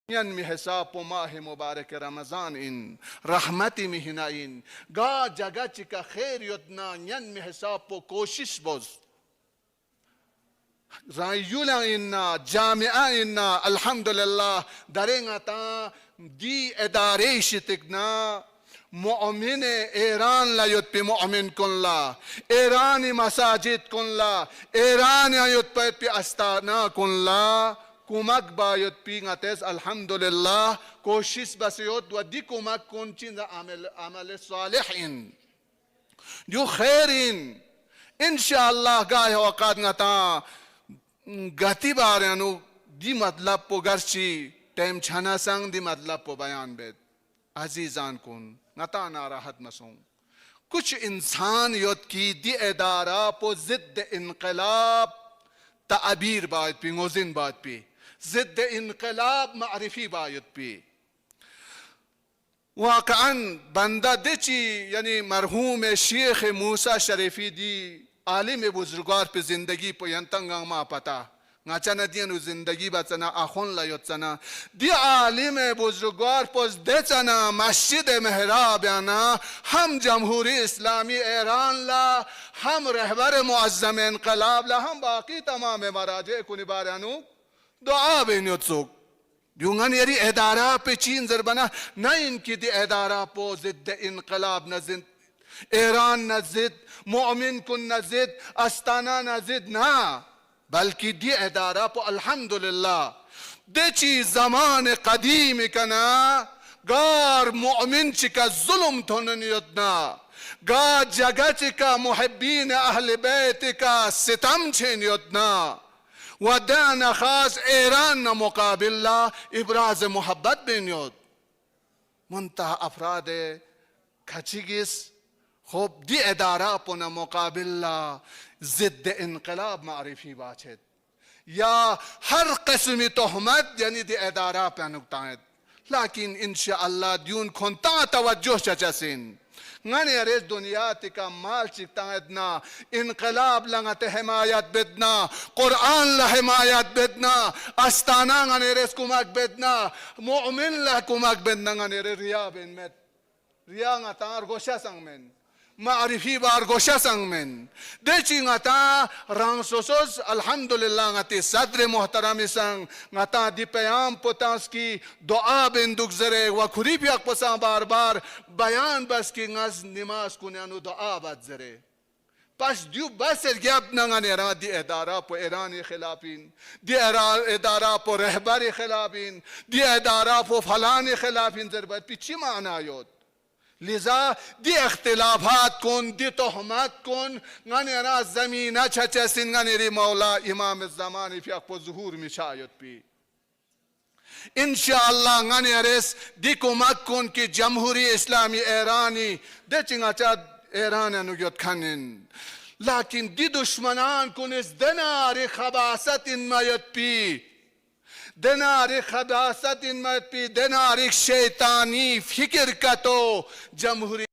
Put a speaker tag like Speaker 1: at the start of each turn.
Speaker 1: ین حساب ماہ مبارک رمضان ان رحمتی مہنا ان گا جگہ چکا خیر یدنا ین حساب کوشش بوز رایولا اننا جامعہ اننا الحمدللہ درنگا تا دی اداریش تکنا مؤمن ایران لا یت پی مؤمن کن لا ایرانی مساجد کن لا ایرانی یت پی استانا کن لا کمک باید پیغتیز الحمدللہ کوشش بسیود و دی کمک کن چیز عمل صالح ان جو خیر ان انشاءاللہ گاہ اوقات نتا گتی بارانو دی مطلب پو گرچی ٹیم چھنا سنگ دی مطلب پو بیان بید عزیزان کن نتا ناراحت مسوں کچھ انسان یود کی دی ادارہ پو ضد انقلاب تعبیر باید پی موزن باید پی ضد انقلاب معرفی باید پی واقعاً بندہ دیچی یعنی مرحوم شیخ موسیٰ شریفی دی عالم بزرگوار پہ زندگی پہ ینتنگا ما پتا ناچانا دینو زندگی بچنا آخون لیوچنا دی عالم بزرگوار پوز دیچنا مسجد محراب یانا ہم جمہوری اسلامی ایران لا ہم رہبر معظم انقلاب لا ہم باقی تمام مراجع کنی باریانو دعا بینیوت سوک دیونگان یری ادارہ پہ چین زربنا نہ ان کی دی ادارہ پو ضد انقلاب نہ ضد ایران نہ ضد مؤمن کن نہ ضد استانا نہ ضد نہ بلکہ دی ادارہ پو الحمدللہ دے چی زمان قدیم کنا گار مؤمن چکا ظلم تھننیتنا گا جگہ چکا محبین اہل بیت کا ستم چھنیتنا و دان خاص ایران نہ مقابل لا ابراز محبت بینیوت منتہا افراد کھچیگیس خوب دی ادارہ پونا مقابل لا ضد انقلاب معرفی باچت یا ہر قسم تہمت یعنی دی ادارہ پہ نکتائیں لیکن انشاءاللہ دیون کھنتا توجہ چچسین غنی ریز دنیا تکا مال چکتا ادنا انقلاب لنگت حمایت بدنا قرآن لحمایت بدنا استانا غنی ریز کمک بدنا مؤمن لحکمک بدنا غنی ریز ریا بین مت ریا غتار گوشہ سنگ من معرفی بار گوشہ سنگ من دیچی غتا رنگ سوسوس الحمدللہ غتی صدر محترمی سنگ غتا دی پیام پتانس کی دعا بین دگزرے و کھری پی اقپسان بار بار بیان بس کی غز نماز کنیانو دعا بات زرے پس دیو بس گیب نگن ایران دی ادارہ پو ایرانی خلافین دی ادارہ پو رہبری خلافین دی ادارہ پو فلانی خلافین ضربت پی چی معنی آیود لذا دی اختلافات کن دی تہمت کن غنی انا زمینہ چھچسن غنی ری مولا امام الزمانی فی اقپو ظہور میں شاید پی انشاءاللہ غنی ارس دی کمک کن کی جمہوری اسلامی ایرانی دے چنگا چاہ ایران نگیت کھنن لیکن دی دشمنان کن اس دنار خباست ان میت پی دنار خباست ان میت پی دنار شیطانی فکر کا تو جمہوری